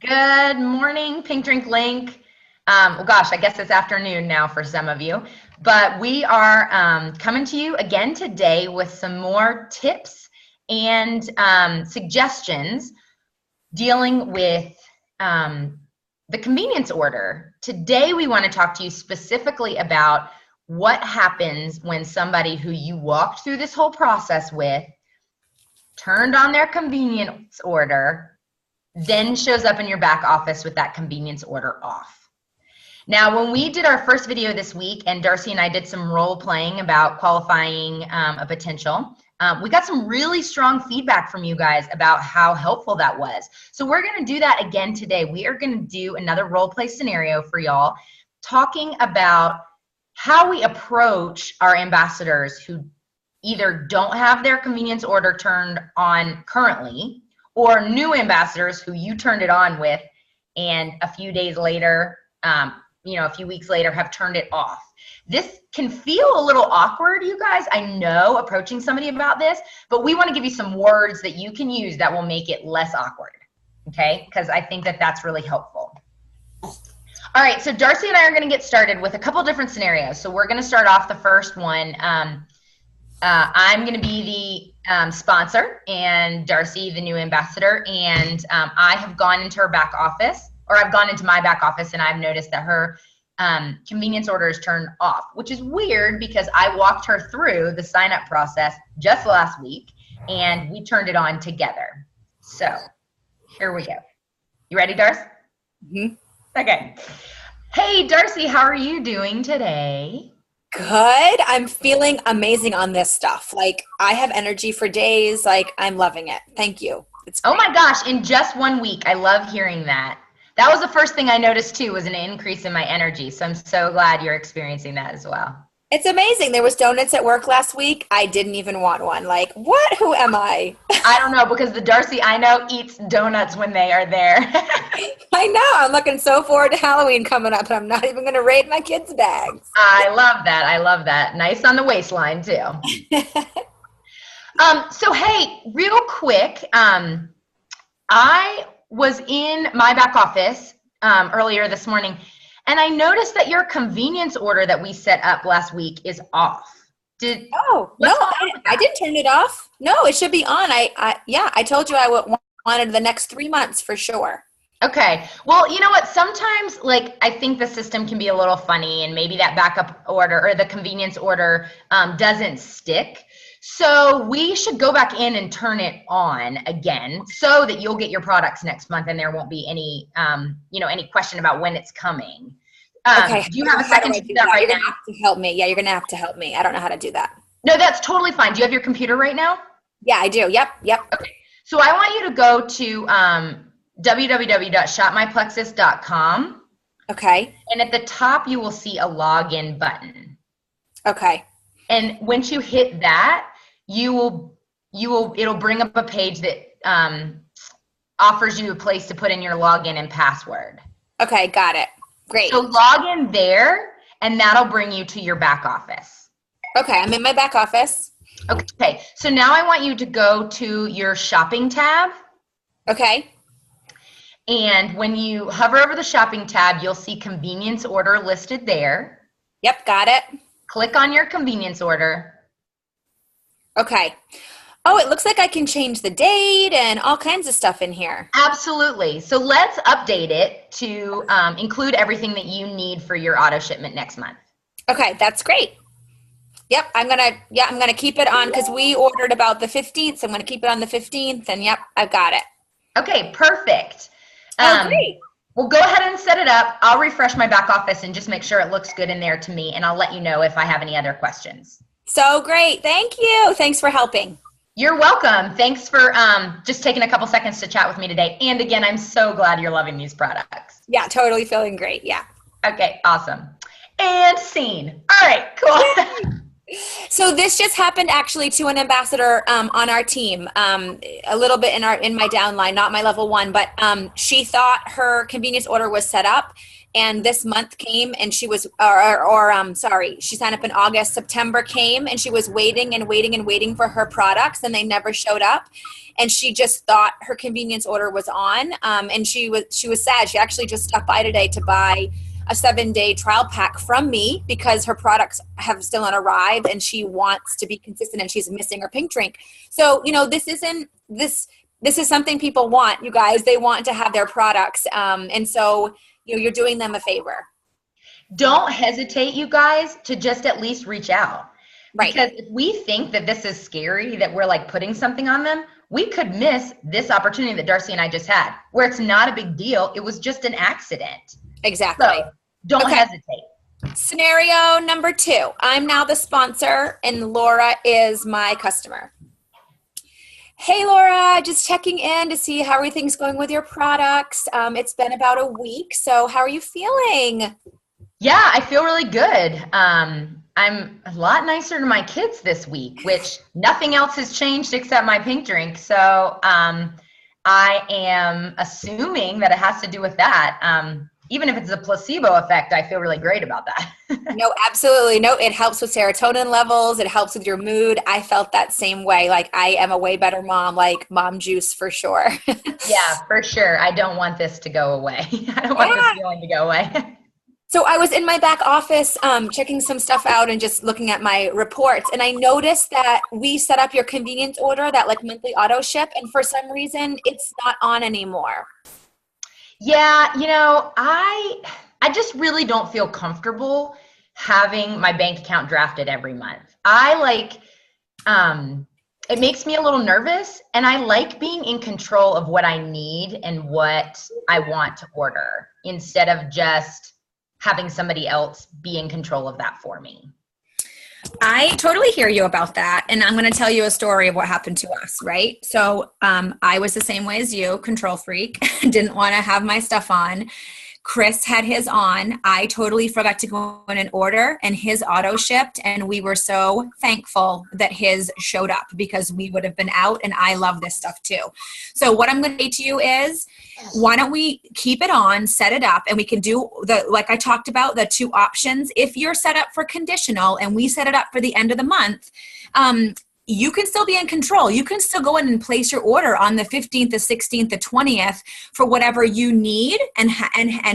Good morning, Pink Drink Link. Well, gosh, I guess it's afternoon now for some of you, but we are coming to you again today with some more tips and suggestions dealing with the convenience order. Today, we want to talk to you specifically about what happens when somebody who you walked through this whole process with turned on their convenience order, then shows up in your back office with that convenience order off. Now, when we did our first video this week and Darcy and I did some role playing about qualifying a potential, we got some really strong feedback from you guys about how helpful that was. So we're going to do that again today. We are going to do another role play scenario for y'all, talking about how we approach our ambassadors who either don't have their convenience order turned on currently, or new ambassadors who you turned it on with and a few days later, a few weeks later have turned it off. This can feel a little awkward, you guys. I know, approaching somebody about this, but we want to give you some words that you can use that will make it less awkward, okay? Because I think that that's really helpful. All right, so Darcy and I are going to get started with a couple different scenarios. So we're going to start off the first one. I'm going to be the sponsor and Darcy the new ambassador, and I have gone into her back office, or I've gone into my back office, and I've noticed that her convenience order is turned off, which is weird because I walked her through the sign up process just last week and we turned it on together. So here we go. You ready, Darcy? Mm-hmm. Okay. Hey, Darcy, how are you doing today? Good. I'm feeling amazing on this stuff. Like, I have energy for days. Like, I'm loving it. Thank you. It's great. Oh my gosh, in just 1 week. I love hearing that. That was the first thing I noticed too, was an increase in my energy. So I'm so glad you're experiencing that as well. It's amazing. There was donuts at work last week. I didn't even want one. Like, what? Who am I? I don't know, because the Darcy I know eats donuts when they are there. I know. I'm looking so forward to Halloween coming up, and I'm not even going to raid my kids' bags. I love that. I love that. Nice on the waistline too. So hey, real quick, I was in my back office earlier this morning, and I noticed that your convenience order that we set up last week is off. I didn't turn it off. No, it should be on. I told you I wanted the next 3 months for sure. Okay. Well, you know what? Sometimes, like, I think the system can be a little funny, and maybe that backup order or the convenience order doesn't stick. So we should go back in and turn it on again so that you'll get your products next month and there won't be any, any question about when it's coming. Okay. Do you have a second to do that right now? You're going to have to help me. Yeah, you're going to have to help me. I don't know how to do that. No, that's totally fine. Do you have your computer right now? Yeah, I do. Yep. Okay. So I want you to go to www.shopmyplexus.com. Okay. And at the top, you will see a login button. Okay. And once you hit that, it'll bring up a page that offers you a place to put in your login and password. Okay, got it. Great. So log in there, and that'll bring you to your back office. Okay, I'm in my back office. Okay, so now I want you to go to your shopping tab. Okay. And when you hover over the shopping tab, you'll see convenience order listed there. Yep, got it. Click on your convenience order. Okay. Oh, it looks like I can change the date and all kinds of stuff in here. Absolutely. So let's update it to include everything that you need for your auto shipment next month. Okay, that's great. Yep, I'm gonna keep it on because we ordered about the 15th. So I'm gonna keep it on the 15th, and yep, I've got it. Okay, perfect. Great. Well, go ahead and set it up. I'll refresh my back office and just make sure it looks good in there to me, and I'll let you know if I have any other questions. So great. Thank you. Thanks for helping. You're welcome. Thanks for just taking a couple seconds to chat with me today. And again, I'm so glad you're loving these products. Yeah, totally feeling great. Yeah. Okay, awesome. And scene. All right, cool. So this just happened actually to an ambassador on our team, a little bit in my downline, not my level one, but she thought her convenience order was set up, and this month came, and she was, sorry, she signed up in August. September came, and she was waiting and waiting and waiting for her products, and they never showed up. And she just thought her convenience order was on, and she was sad. She actually just stopped by today to buy a 7-day trial pack from me because her products have still not arrived and she wants to be consistent and she's missing her pink drink. So, this is something people want, you guys. They want to have their products. And so, you're doing them a favor. Don't hesitate, you guys, to just at least reach out. Right. Because if we think that this is scary, that we're like putting something on them, we could miss this opportunity that Darcy and I just had, where it's not a big deal. It was just an accident. Exactly. So don't hesitate. Scenario number 2. I'm now the sponsor and Laura is my customer. Hey, Laura, just checking in to see how everything's going with your products. It's been about a week. So how are you feeling? Yeah, I feel really good. I'm a lot nicer to my kids this week, which nothing else has changed except my pink drink. So I am assuming that it has to do with that. Even if it's a placebo effect, I feel really great about that. No, absolutely. No, it helps with serotonin levels. It helps with your mood. I felt that same way. Like I am a way better mom, like mom juice for sure. Yeah, for sure. I don't want this to go away. I don't want this feeling to go away. So I was in my back office checking some stuff out and just looking at my reports. And I noticed that we set up your convenience order, that like monthly auto ship. And for some reason, it's not on anymore. Yeah, I just really don't feel comfortable having my bank account drafted every month. It makes me a little nervous, and I like being in control of what I need and what I want to order instead of just having somebody else be in control of that for me. I totally hear you about that. And I'm going to tell you a story of what happened to us, right? So I was the same way as you, control freak, didn't want to have my stuff on. Chris had his on. I totally forgot to go in and order, and his auto shipped. And we were so thankful that his showed up because we would have been out, and I love this stuff too. So what I'm going to say to you is, why don't we keep it on, set it up, and we can do like I talked about, the 2 options. If you're set up for conditional and we set it up for the end of the month, you can still be in control. You can still go in and place your order on the 15th, the 16th, the 20th for whatever you need and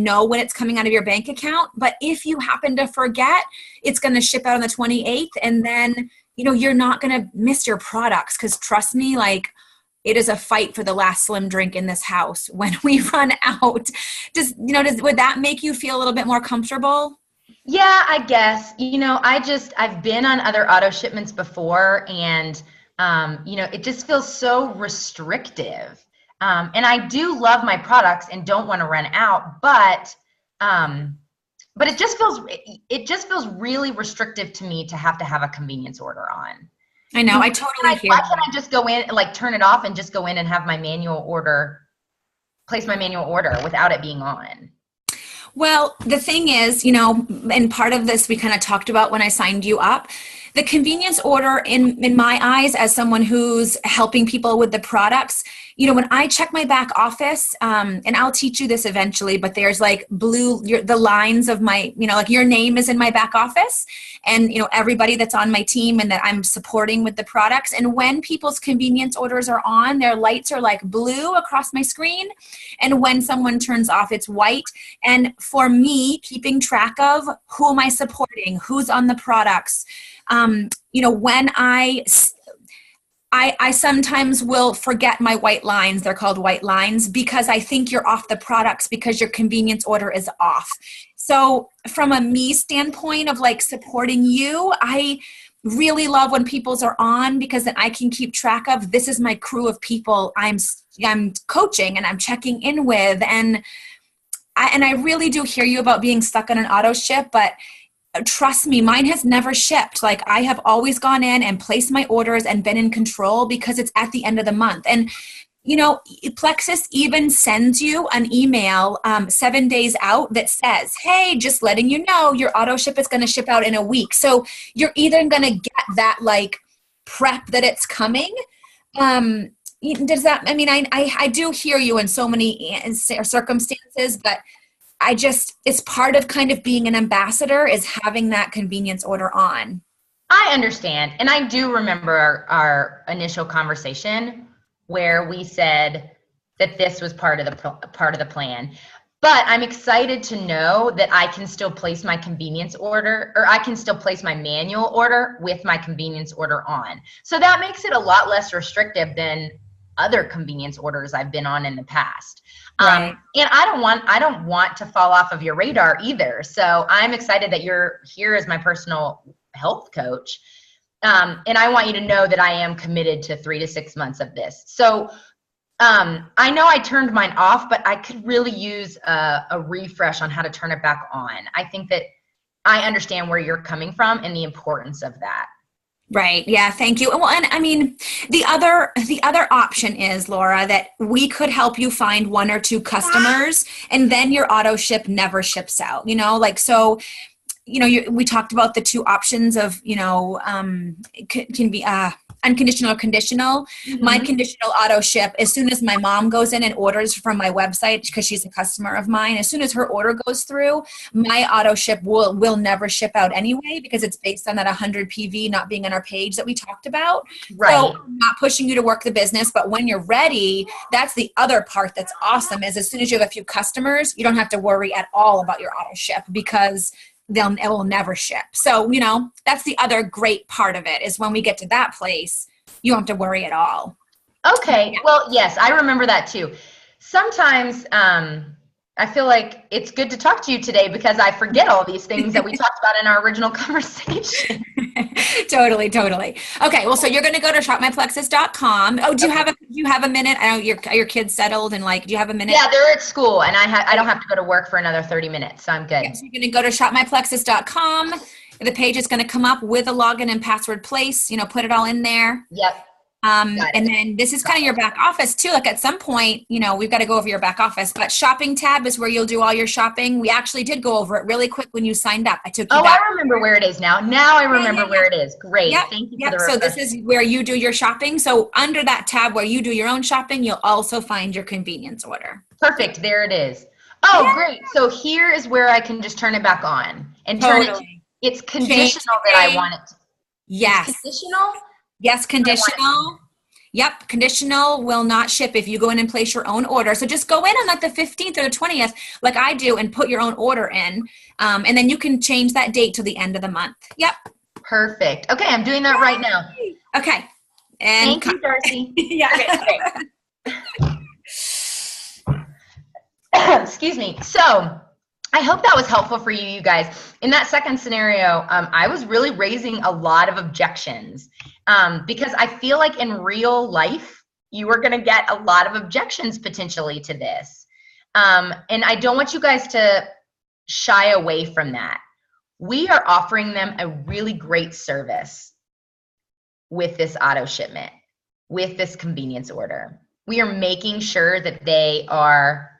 know when it's coming out of your bank account. But if you happen to forget, it's going to ship out on the 28th, and then, you're not going to miss your products, because trust me, like, it is a fight for the last slim drink in this house when we run out. Would that make you feel a little bit more comfortable? Yeah, I guess. I've been on other auto shipments before, and, it just feels so restrictive. And I do love my products and don't want to run out, but it just feels really restrictive to me to have a convenience order on. I know. I totally hear. Why can't I just go in, like turn it off and just go in and have place my manual order without it being on? Well, the thing is, and part of this we kind of talked about when I signed you up, the convenience order in my eyes, as someone who's helping people with the products, when I check my back office, and I'll teach you this eventually, but there's like the lines of my, like your name is in my back office, and, everybody that's on my team and that I'm supporting with the products. And when people's convenience orders are on, their lights are like blue across my screen. And when someone turns off, it's white. And for me, keeping track of who am I supporting, who's on the products, when I sometimes will forget my white lines. They're called white lines because I think you're off the products because your convenience order is off. So from a me standpoint of like supporting you, I really love when people's are on, because then I can keep track of, this is my crew of people I'm coaching and I'm checking in with. And I really do hear you about being stuck on an auto ship, but trust me, mine has never shipped. Like, I have always gone in and placed my orders and been in control because it's at the end of the month. And Plexus even sends you an email 7 days out that says, hey, just letting you know your auto ship is going to ship out in a week. So you're either going to get that like prep that it's coming. Does that, I mean, I do hear you in so many circumstances, but it's part of kind of being an ambassador is having that convenience order on. I understand. And I do remember our initial conversation where we said that this was part of the plan. But I'm excited to know that I can still place my convenience order, or I can still place my manual order with my convenience order on. So that makes it a lot less restrictive than other convenience orders I've been on in the past. Right. And I don't want to fall off of your radar either. So I'm excited that you're here as my personal health coach. And I want you to know that I am committed to 3 to 6 months of this. So I know I turned mine off, but I could really use a refresh on how to turn it back on. I think that I understand where you're coming from and the importance of that. Right. Yeah. Thank you. Well, and I mean, the other option is, Laura, that we could help you find 1 or 2 customers and then your auto ship never ships out, so, we talked about the 2 options of, can be unconditional or conditional. Mm-hmm. My conditional auto ship, as soon as my mom goes in and orders from my website, because she's a customer of mine, as soon as her order goes through, my auto ship will never ship out anyway, because it's based on that 100 PV not being on our page that we talked about. Right. So I'm not pushing you to work the business, but when you're ready, that's the other part that's awesome, is as soon as you have a few customers, you don't have to worry at all about your auto ship, because it will never ship. So, that's the other great part of it, is when we get to that place, you don't have to worry at all. Okay. Yeah. Well, yes, I remember that too. Sometimes I feel like it's good to talk to you today because I forget all these things that we talked about in our original conversation. Totally. Okay. Well, so you're going to go to shopmyplexus.com. Oh, do you have a minute? I know your kids settled and do you have a minute? Yeah, they're at school and I don't have to go to work for another 30 minutes. So I'm good. Okay, so you're going to go to shopmyplexus.com. The page is going to come up with a login and password place, put it all in there. Yep. And then this is kind of your back office too. Like at some point, we've got to go over your back office, but shopping tab is where you'll do all your shopping. We actually did go over it really quick when you signed up. I took you back. I remember where it is now. Now I remember where it is. Great. Yep. Thank you for the refresh. So this is where you do your shopping. So under that tab where you do your own shopping, you'll also find your convenience order. Perfect. There it is. Oh, yeah. Great. So here is where I can just turn it back on and turn it. It's conditional that I want it. Yes. It's conditional? Yes, conditional. Yep, conditional will not ship if you go in and place your own order. So just go in on like the 15th or the 20th, like I do, and put your own order in. And then you can change that date to the end of the month. Yep. Perfect. Okay, I'm doing that right now. Okay. And thank you, Darcy. Yeah. Okay. Excuse me. So I hope that was helpful for you guys. In that second scenario, I was really raising a lot of objections because I feel like in real life, you are going to get a lot of objections potentially to this. And I don't want you guys to shy away from that. We are offering them a really great service with this auto shipment, with this convenience order. We are making sure that they are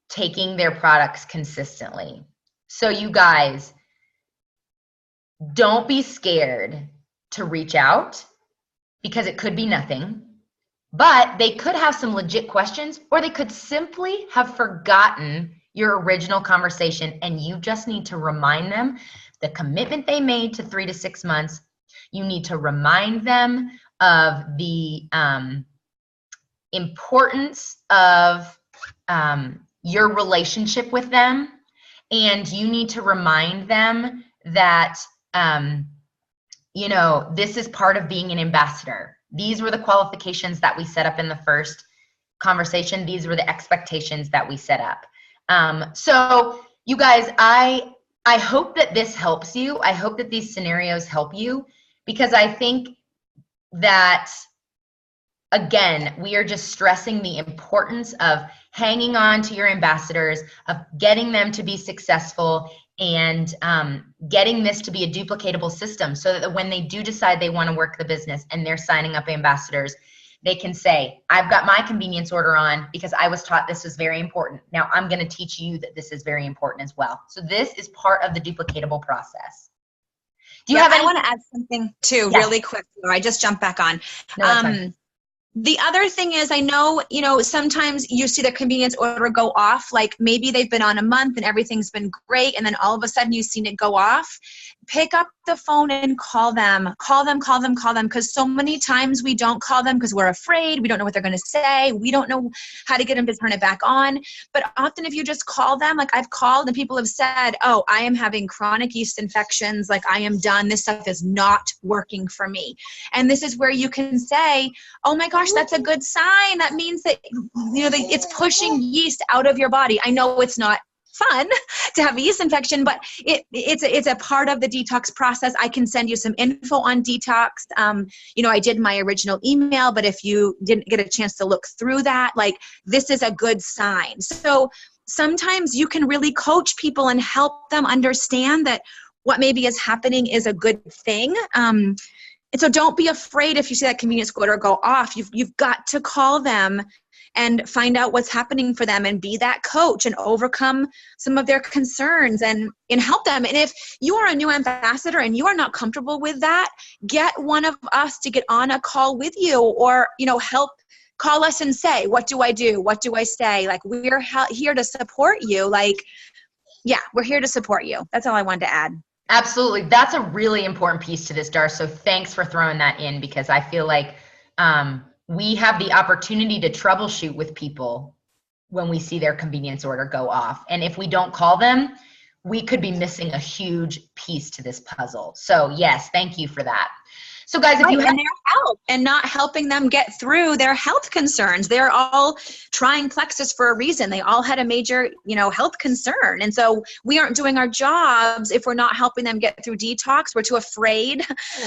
taking their products consistently. So you guys, don't be scared to reach out because it could be nothing, but they could have some legit questions, or they could simply have forgotten your original conversation, and you just need to remind them the commitment they made to 3 to 6 months. You need to remind them of the importance of your relationship with them, and you need to remind them that this is part of being an ambassador. These were the qualifications that we set up in the first conversation. These were the expectations that we set up. So you guys, I hope that this helps you. I hope that these scenarios help you, because I think that, again, we are just stressing the importance of hanging on to your ambassadors, of getting them to be successful, and getting this to be a duplicatable system so that when they do decide they want to work the business and they're signing up ambassadors, they can say, I've got my convenience order on because I was taught this was very important. Now I'm going to teach you that this is very important as well. So this is part of the duplicatable process. Do you have any? I want to add something too, really quick. I just jumped back on. No, that's fine. The other thing is, I know, sometimes you see the convenience order go off, like maybe they've been on a month and everything's been great, and then all of a sudden you've seen it go off. Pick up the phone and call them, because so many times we don't call them because we're afraid. We don't know what they're going to say. We don't know how to get them to turn it back on. But often if you just call them, like I've called and people have said, oh, I am having chronic yeast infections. Like I am done. This stuff is not working for me. And this is where you can say, oh my gosh, that's a good sign. That means that, it's pushing yeast out of your body. I know it's not fun to have a yeast infection, but it's a part of the detox process. I can send you some info on detox. I did my original email, but if you didn't get a chance to look through that, like this is a good sign. So sometimes you can really coach people and help them understand that what maybe is happening is a good thing. And so don't be afraid if you see that convenience order go off. You've got to call them and find out what's happening for them and be that coach and overcome some of their concerns and help them. And if you are a new ambassador and you are not comfortable with that, get one of us to get on a call with you, or, help call us and say, what do I do? What do I say? Like, we're here to support you. Like, yeah, we're here to support you. That's all I wanted to add. Absolutely. That's a really important piece to this, Dar. So thanks for throwing that in, because I feel like, we have the opportunity to troubleshoot with people when we see their convenience order go off. And if we don't call them, we could be missing a huge piece to this puzzle. So yes, thank you for that. So guys, if you have their help and not helping them get through their health concerns, they're all trying Plexus for a reason. They all had a major, health concern. And so we aren't doing our jobs if we're not helping them get through detox. We're too afraid,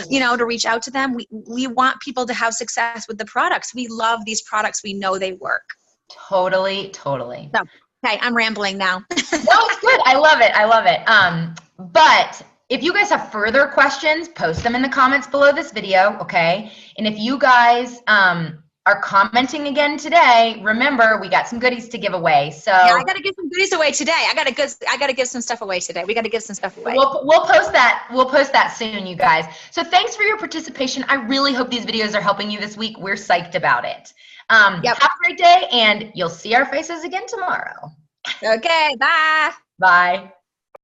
to reach out to them. We want people to have success with the products. We love these products. We know they work. Totally. So, okay, I'm rambling now. No, it's good. I love it. But if you guys have further questions, post them in the comments below this video, okay? And if you guys are commenting again today, remember, we got some goodies to give away. So yeah, I got to give some goodies away today. I got to give some stuff away today. We got to give some stuff away. We'll post that. We'll post that soon, you guys. So thanks for your participation. I really hope these videos are helping you this week. We're psyched about it. Have a great day, and you'll see our faces again tomorrow. Okay, bye. Bye.